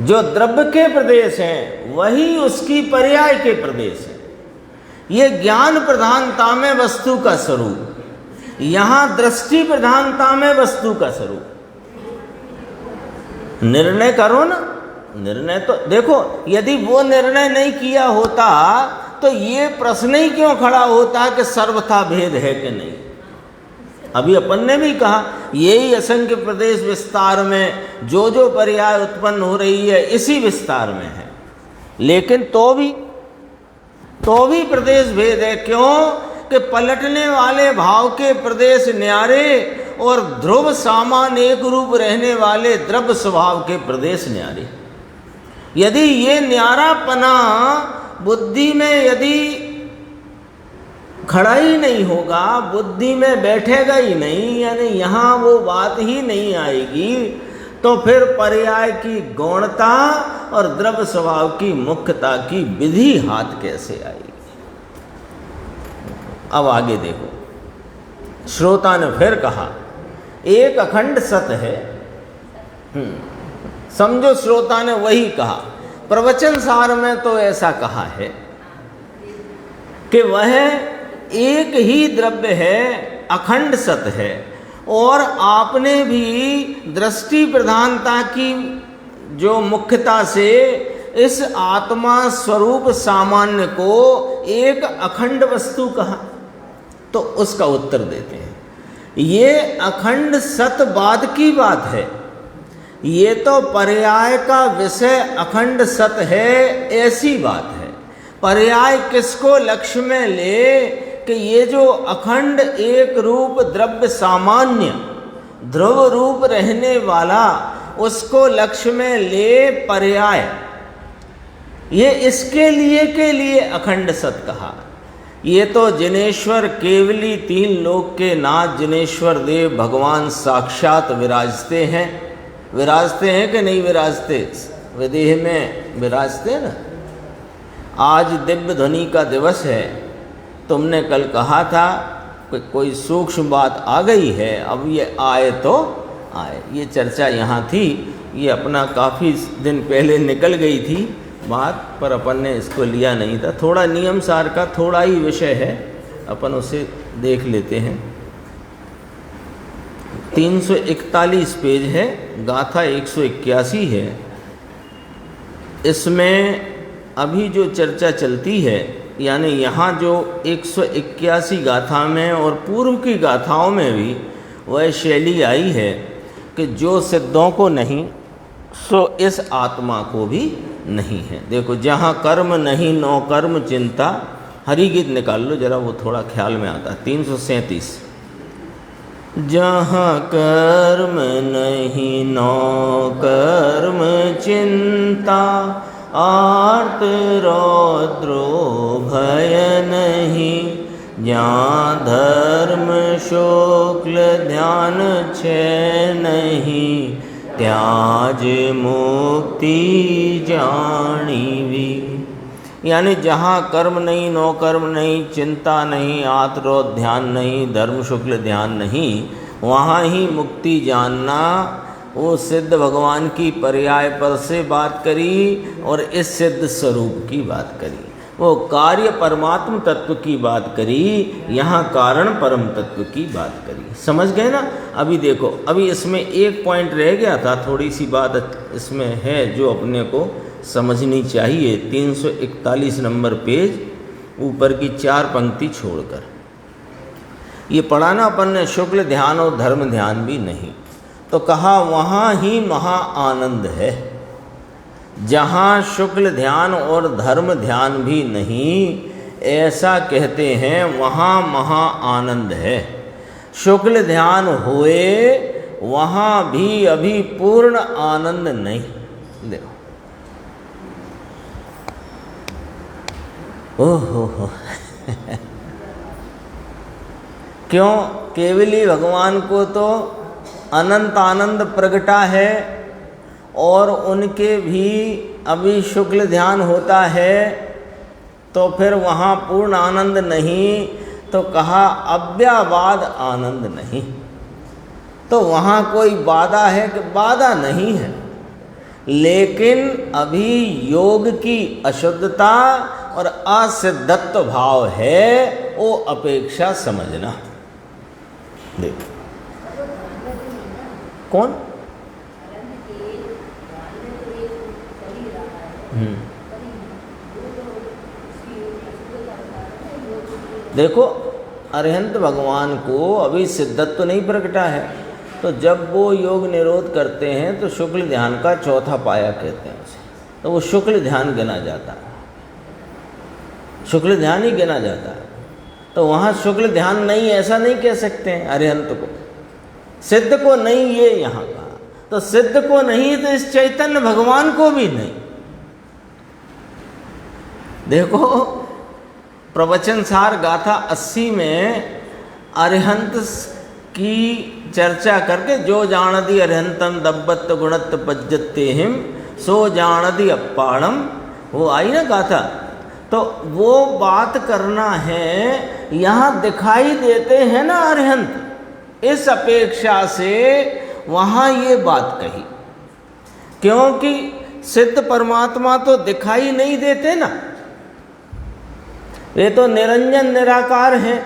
जो द्रव्य के प्रदेश हैं वही उसकी पर्याय के प्रदेश हैं। ये ज्ञान प्रधानता में वस्तु का स्वरूप, यहाँ दृष्टि प्रधानता में वस्तु का स्वरूप। निर्णय करो ना। निर्णय तो देखो, यदि वो निर्णय नहीं किया होता तो ये प्रश्न ही क्यों खड़ा होता कि सर्वथा भेद है कि नहीं। अभी अपन ने भी कहा यही असंख्य प्रदेश विस्तार में जो जो पर्याय उत्पन्न हो रही है इसी विस्तार में है, लेकिन तो भी प्रदेश भेद है। क्यों कि पलटने वाले भाव के प्रदेश न्यारे और ध्रुव सामान एक रूप रहने वाले द्रव्य स्वभाव के प्रदेश न्यारे। यदि ये न्यारापना बुद्धि में यदि खड़ा ही नहीं होगा, बुद्धि में बैठेगा ही नहीं, यानी यहाँ वो बात ही नहीं आएगी, तो फिर पर्याय की गौणता और द्रव्य स्वभाव की मुख्यता की विधि हाथ कैसे आएगी। अब आगे देखो, श्रोता ने फिर कहा एक अखंड सत है। समझो श्रोता ने वही कहा। प्रवचन सार में तो ऐसा कहा है कि वह एक ही द्रव्य है, अखंड सत है, और आपने भी दृष्टि प्रधानता की जो मुख्यता से इस आत्मा स्वरूप सामान्य को एक अखंड वस्तु कहा। तो उसका उत्तर देते हैं, ये अखंड सतवाद की बात है। ये तो पर्याय का विषय अखंड सत है, ऐसी बात है। पर्याय किसको लक्ष्य में ले कि ये जो अखंड एक रूप द्रव्य सामान्य ध्रुव रूप रहने वाला, उसको लक्ष्य में ले पर्याय। ये इसके लिए अखंड सत कहा। ये तो जिनेश्वर केवली तीन लोक के नाथ जिनेश्वर देव भगवान साक्षात विराजते हैं। विराजते हैं कि नहीं विराजते? विदेह में विराजते ना। आज दिव्य ध्वनि का दिवस है। तुमने कल कहा था कि कोई सूक्ष्म बात आ गई है, अब ये आए तो आए। ये चर्चा यहाँ थी, ये अपना काफ़ी दिन पहले निकल गई थी बात, पर अपन ने इसको लिया नहीं था। थोड़ा नियम सार का थोड़ा ही विषय है, अपन उसे देख लेते हैं। 341 पेज है, गाथा 181 है। इसमें अभी जो चर्चा चलती है, यानी यहाँ जो 181 गाथा में और पूर्व की गाथाओं में भी वह शैली आई है कि जो सिद्धों को नहीं सो इस आत्मा को भी नहीं है। देखो, जहाँ कर्म नहीं नो कर्म चिंता, हरि गीत निकाल लो जरा, वो थोड़ा ख्याल में आता है। 337 जहाँ कर्म नहीं नो कर्म चिंता, आर्त रौद्रो भय नहीं। जहाँ धर्म शुक्ल ध्यान छे नहीं, त्याज मुक्ति जानीवी। यानी जहाँ कर्म नहीं, नो कर्म नहीं, चिंता नहीं, आत्रोध ध्यान नहीं, धर्म शुक्ल ध्यान नहीं, वहाँ ही मुक्ति जानना। वो सिद्ध भगवान की पर्याय पर से बात करी और इस सिद्ध स्वरूप की बात करी। वो कार्य परमात्म तत्व की बात करी, यहाँ कारण परम तत्व की बात करी। समझ गए ना? अभी देखो, अभी इसमें एक पॉइंट रह गया था, थोड़ी सी बात इसमें है जो अपने को समझनी चाहिए। 341 नंबर पेज, ऊपर की 4 पंक्ति छोड़कर ये पढ़ा ना अपन ने, शुक्ल ध्यान और धर्म ध्यान भी नहीं। तो कहा वहाँ ही महा आनंद है। जहाँ शुक्ल ध्यान और धर्म ध्यान भी नहीं, ऐसा कहते हैं, वहाँ महा आनंद है। शुक्ल ध्यान हुए वहाँ भी अभी पूर्ण आनंद नहीं। देखो, ओहो क्यों? केवली भगवान को तो अनंत आनंद प्रगटा है और उनके भी अभी शुक्ल ध्यान होता है, तो फिर वहाँ पूर्ण आनंद नहीं। तो कहा अव्याबाद आनंद नहीं। तो वहाँ कोई बाधा है कि? बाधा नहीं है, लेकिन अभी योग की अशुद्धता और असिद्धत्व भाव है, वो अपेक्षा समझना। देख कौन? देखो, अरिहंत भगवान को अभी सिद्धत्व नहीं प्रकटा है, तो जब वो योग निरोध करते हैं तो शुक्ल ध्यान का चौथा पाया कहते हैं उसे, तो वो शुक्ल ध्यान गिना जाता है, शुक्ल ध्यान ही गिना जाता है। तो वहाँ शुक्ल ध्यान नहीं, ऐसा नहीं कह सकते हैं अरिहंत को, सिद्ध को नहीं, ये यहाँ कहा। तो सिद्ध को नहीं तो इस चैतन्य भगवान को भी नहीं। देखो, प्रवचन सार गाथा 80 में अरिहंत की चर्चा करके, जो जानदी अरिहंतम दब्बत गुणत पज्जते हिम सो जानदी अप्पाणम, वो आई ना गाथा। तो वो बात करना है, यहाँ दिखाई देते हैं ना अरिहंत, इस अपेक्षा से वहाँ ये बात कही, क्योंकि सिद्ध परमात्मा तो दिखाई नहीं देते ना, वे तो निरंजन निराकार हैं।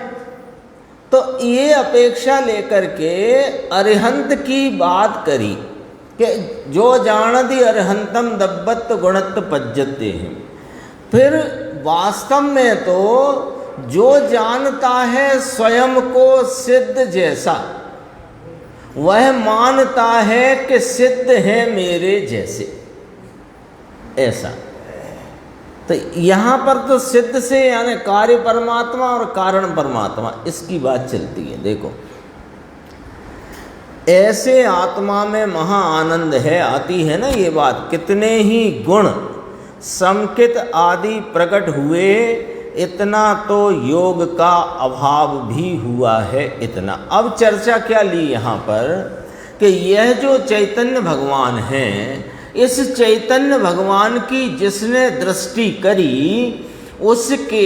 तो ये अपेक्षा लेकर के अरिहंत की बात करी कि जो जानदी अरिहंतम दब्बत गुणत पज्जते हैं। फिर वास्तव में तो जो जानता है स्वयं को सिद्ध जैसा, वह मानता है कि सिद्ध है मेरे जैसे, ऐसा। तो यहाँ पर तो सिद्ध से यानी कार्य परमात्मा और कारण परमात्मा, इसकी बात चलती है। देखो, ऐसे आत्मा में महा आनंद है, आती है ना ये बात। कितने ही गुण समकित आदि प्रकट हुए, इतना तो योग का अभाव भी हुआ है, इतना। अब चर्चा क्या ली यहाँ पर कि यह जो चैतन्य भगवान हैं, इस चैतन्य भगवान की जिसने दृष्टि करी, उसके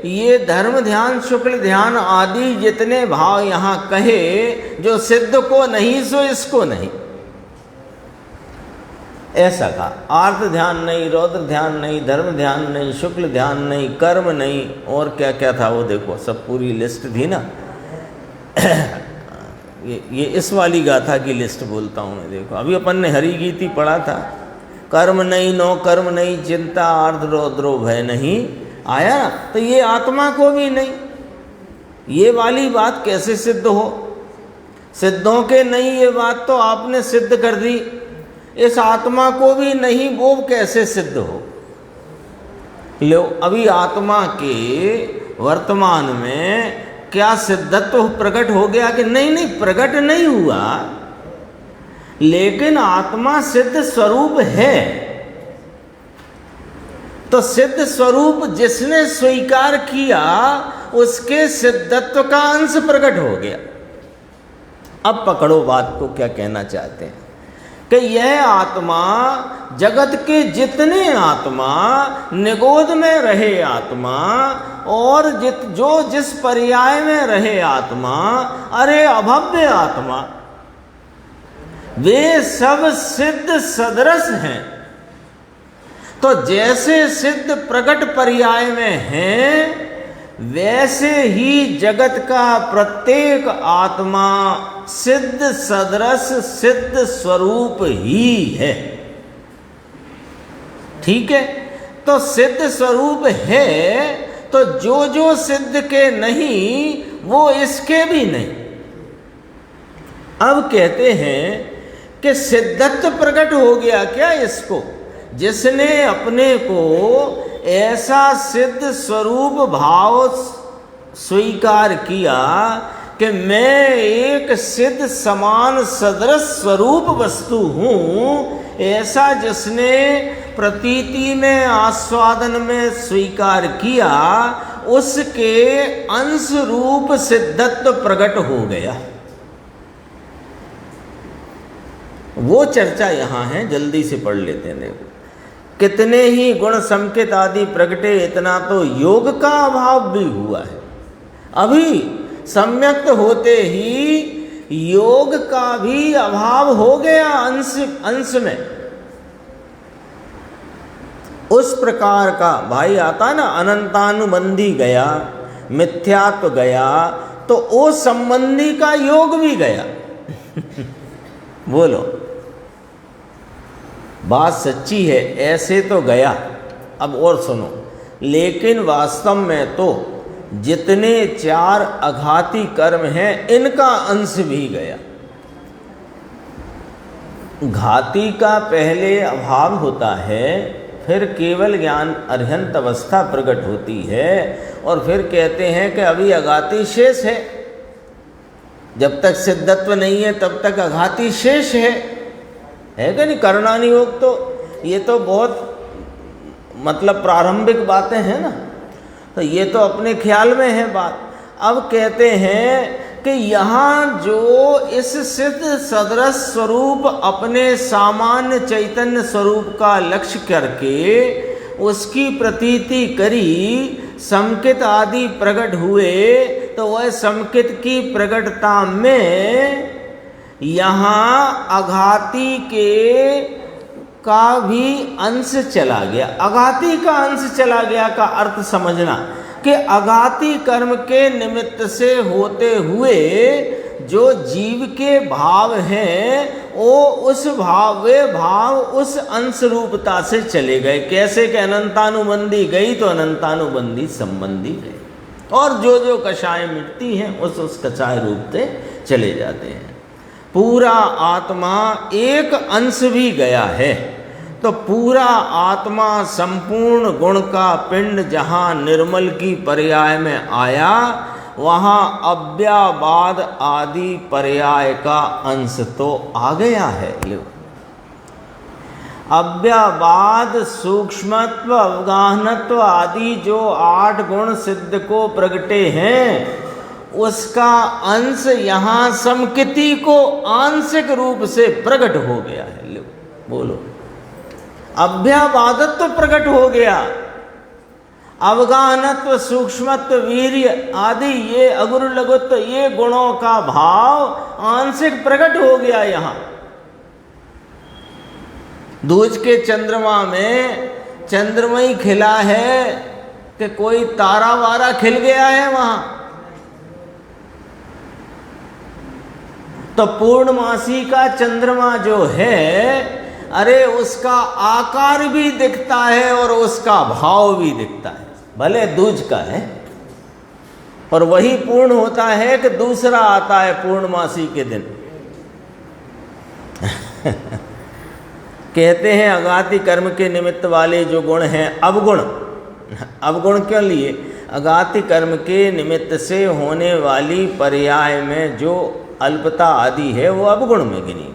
ये धर्म ध्यान शुक्ल ध्यान आदि जितने भाव यहाँ कहे, जो सिद्ध को नहीं सो इसको नहीं, ऐसा कहा। आर्त ध्यान नहीं, रौद्र ध्यान नहीं, धर्म ध्यान नहीं, शुक्ल ध्यान नहीं, कर्म नहीं, और क्या क्या था वो देखो, सब पूरी लिस्ट थी ना। ये इस वाली गाथा की लिस्ट बोलता हूँ मैं। देखो, अभी अपन ने हरि गीति पढ़ा था, कर्म नहीं, नो कर्म नहीं, चिंता आर्थ रौद्रो भय नहीं, आया ना। तो ये आत्मा को भी नहीं, ये वाली बात कैसे सिद्ध हो? सिद्धों के नहीं ये बात तो आपने सिद्ध कर दी, इस आत्मा को भी नहीं, वो कैसे सिद्ध हो? लो, अभी आत्मा के वर्तमान में क्या सिद्धत्व प्रकट हो गया कि नहीं? नहीं, प्रकट नहीं हुआ, लेकिन आत्मा सिद्ध स्वरूप है। तो सिद्ध स्वरूप जिसने स्वीकार किया उसके सिद्धत्व का अंश प्रकट हो गया। अब पकड़ो बात को, क्या कहना चाहते हैं कि यह आत्मा, जगत के जितने आत्मा, निगोद में रहे आत्मा और जो जिस पर्याय में रहे आत्मा, अरे अभव्य आत्मा, वे सब सिद्ध सदृश हैं। तो जैसे सिद्ध प्रकट पर्याय में हैं, वैसे ही जगत का प्रत्येक आत्मा सिद्ध सदृश सिद्ध स्वरूप ही है। ठीक है, तो सिद्ध स्वरूप है, तो जो जो सिद्ध के नहीं वो इसके भी नहीं। अब कहते हैं कि सिद्धत्व प्रकट हो गया क्या इसको? जिसने अपने को ऐसा सिद्ध स्वरूप भाव स्वीकार किया कि मैं एक सिद्ध समान सदृश स्वरूप वस्तु हूँ, ऐसा जिसने प्रतीति में, आस्वादन में स्वीकार किया, उसके अंश रूप सिद्धत्व प्रकट हो गया। वो चर्चा यहाँ है, जल्दी से पढ़ लेते हैं। देखो, कितने ही गुण संकेत आदि प्रगटे, इतना तो योग का अभाव भी हुआ है। अभी सम्यक्त होते ही योग का भी अभाव हो गया अंश में। उस प्रकार का भाई आता ना, अनंतानुबंधी गया, मिथ्यात्व गया, तो वो संबंधी का योग भी गया। बोलो, बात सच्ची है, ऐसे तो गया। अब और सुनो, लेकिन वास्तव में तो जितने चार अघाती कर्म हैं, इनका अंश भी गया। घाती का पहले अभाव होता है, फिर केवल ज्ञान अर्हंत अवस्था प्रकट होती है, और फिर कहते हैं कि अभी अघाती शेष है। जब तक सिद्धत्व नहीं है तब तक अघाती शेष है कि नहीं? करणानि योग, तो ये तो बहुत मतलब प्रारंभिक बातें हैं ना, तो ये तो अपने ख्याल में है बात। अब कहते हैं कि यहाँ जो इस सिद्ध सदृश स्वरूप अपने सामान्य चैतन्य स्वरूप का लक्ष्य करके उसकी प्रतीति करी, संकेत आदि प्रकट हुए, तो वह संकेत की प्रकटता में यहाँ अघाती के का भी अंश चला गया। अघाती का अंश चला गया का अर्थ समझना कि अघाती कर्म के निमित्त से होते हुए जो जीव के भाव हैं, वो उस भाव, वे भाव उस अंश रूपता से चले गए। कैसे कि अनंतानुबंधी गई तो अनंतानुबंधी संबंधी गए, और जो जो कषाय मिटती हैं उस कषाय रूप से चले जाते हैं। पूरा आत्मा एक अंश भी गया है, तो पूरा आत्मा संपूर्ण गुण का पिंड जहाँ निर्मल की पर्याय में आया, वहाँ अव्याबाद आदि पर्याय का अंश तो आ गया है। अव्याबाद, सूक्ष्मत्व, अवगाहनत्व आदि जो 8 गुण सिद्ध को प्रगटे हैं, उसका अंश यहाँ समकिति को आंशिक रूप से प्रकट हो गया है। लो बोलो, अव्याबादत्व प्रकट हो गया, अवगाहनत्व, सूक्ष्मत्व, वीर्य आदि ये अगुरु लघुत्व, ये गुणों का भाव आंशिक प्रकट हो गया। यहाँ दूज के चंद्रमा में चंद्रमई खिला है कि कोई तारा वारा खिल गया है वहां, तो पूर्णमासी का चंद्रमा जो है, अरे उसका आकार भी दिखता है और उसका भाव भी दिखता है, भले दूज का है, और वही पूर्ण होता है कि दूसरा आता है पूर्णमासी के दिन। कहते हैं अघाती कर्म के निमित्त वाले जो गुण हैं अवगुण। अवगुण क्यों लिए? अघाति कर्म के निमित्त से होने वाली पर्याय में जो अल्पता आदि है वो अवगुण में गिनी।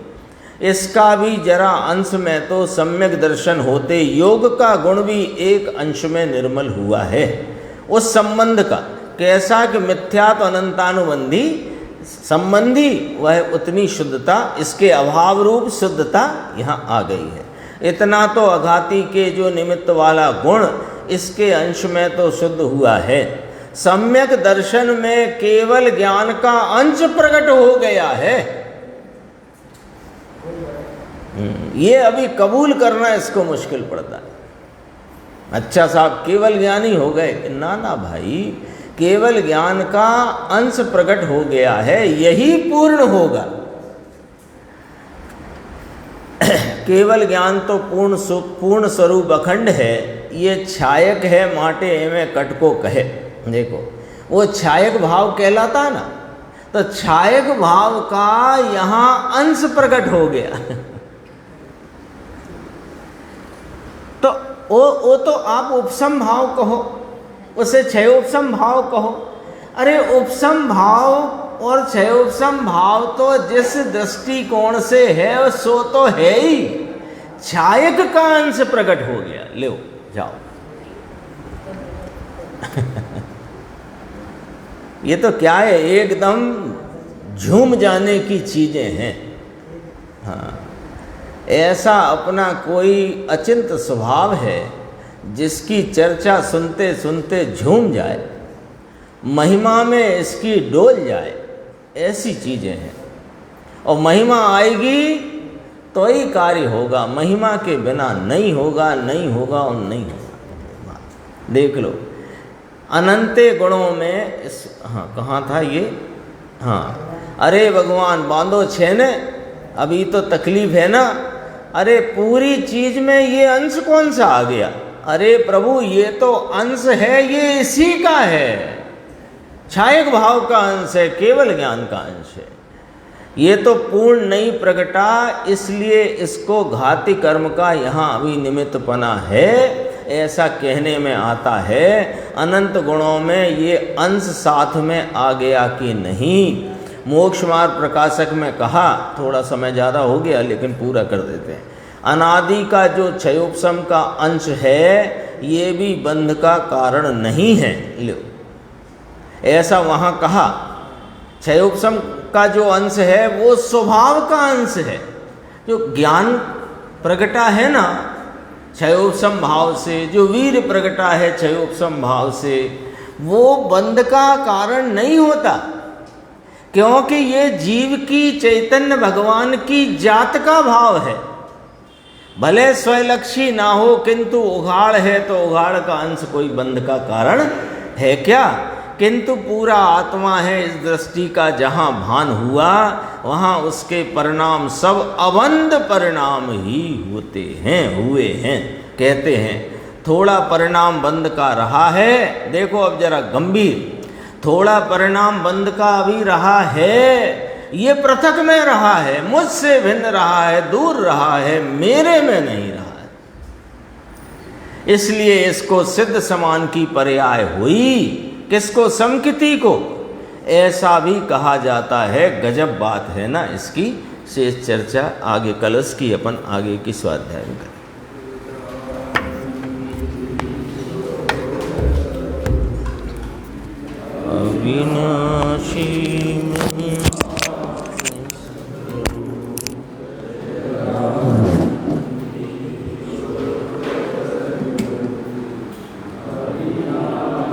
इसका भी जरा अंश में तो सम्यक दर्शन होते योग का गुण भी एक अंश में निर्मल हुआ है। उस संबंध का कैसा कि मिथ्या तो अनंतानुबंधी संबंधी वह उतनी शुद्धता, इसके अभाव रूप शुद्धता यहाँ आ गई है। इतना तो अघाती के जो निमित्त वाला गुण इसके अंश में तो शुद्ध हुआ है। सम्यक दर्शन में केवल ज्ञान का अंश प्रकट हो गया है। ये अभी कबूल करना इसको मुश्किल पड़ता है। अच्छा साहब केवल ज्ञानी हो गए, ना ना भाई, केवल ज्ञान का अंश प्रकट हो गया है, यही पूर्ण होगा। केवल ज्ञान तो पूर्ण स्वरूप अखंड है, ये छायक है माटे में कटको कहे। देखो वो छायक भाव कहलाता है ना, तो छायक भाव का यहाँ अंश प्रकट हो गया। तो वो तो आप उपसम भाव कहो, उसे क्षयोपसम भाव कहो। अरे उपसम भाव और क्षयोपसम भाव तो जिस दृष्टिकोण से है सो तो है ही, छायक का अंश प्रकट हो गया। ले जाओ। ये तो क्या है, एकदम झूम जाने की चीजें हैं। हाँ, ऐसा अपना कोई अचिंत स्वभाव है जिसकी चर्चा सुनते सुनते झूम जाए, महिमा में इसकी डोल जाए, ऐसी चीजें हैं। और महिमा आएगी तो ही कार्य होगा, महिमा के बिना नहीं होगा, नहीं होगा और नहीं होगा। देख लो अनंते गुणों में इस, हाँ कहाँ था ये, हाँ, अरे भगवान बांधो छेने, अभी तो तकलीफ है ना। अरे पूरी चीज में ये अंश कौन सा आ गया? अरे प्रभु ये तो अंश है, ये इसी का है, छायक भाव का अंश है, केवल ज्ञान का अंश है। ये तो पूर्ण नहीं प्रगटा, इसलिए इसको घाती कर्म का यहाँ अभी निमित्तपना है, ऐसा कहने में आता है। अनंत गुणों में ये अंश साथ में आ गया कि नहीं। मोक्ष मार्ग प्रकाशक में कहा, थोड़ा समय ज़्यादा हो गया लेकिन पूरा कर देते हैं। अनादि का जो क्षयोपसम का अंश है ये भी बंध का कारण नहीं है। लो ऐसा वहाँ कहा, क्षयोपसम का जो अंश है वो स्वभाव का अंश है। जो ज्ञान प्रगटा है ना क्षयोपसम भाव से, जो वीर प्रगटा है क्षयोपसम भाव से, वो बंध का कारण नहीं होता, क्योंकि ये जीव की चैतन्य भगवान की जात का भाव है। भले स्वलक्षी ना हो किंतु उघाड़ है तो उघाड़ का अंश कोई बंध का कारण है क्या? किंतु पूरा आत्मा है इस दृष्टि का जहाँ भान हुआ वहाँ उसके परिणाम सब अबंध परिणाम ही होते हैं, हुए हैं। कहते हैं थोड़ा परिणाम बंध का रहा है, देखो अब जरा गंभीर, थोड़ा परिणाम बंध का अभी रहा है, ये पृथक में रहा है, मुझसे भिन्न रहा है, दूर रहा है, मेरे में नहीं रहा है। इसलिए इसको सिद्ध समान की पर्याय हुई, किसको? समकिति को। ऐसा भी कहा जाता है। गजब बात है ना इसकी। शेष चर्चा आगे कलश की अपन आगे की स्वाध्याय में करें। अविनाशी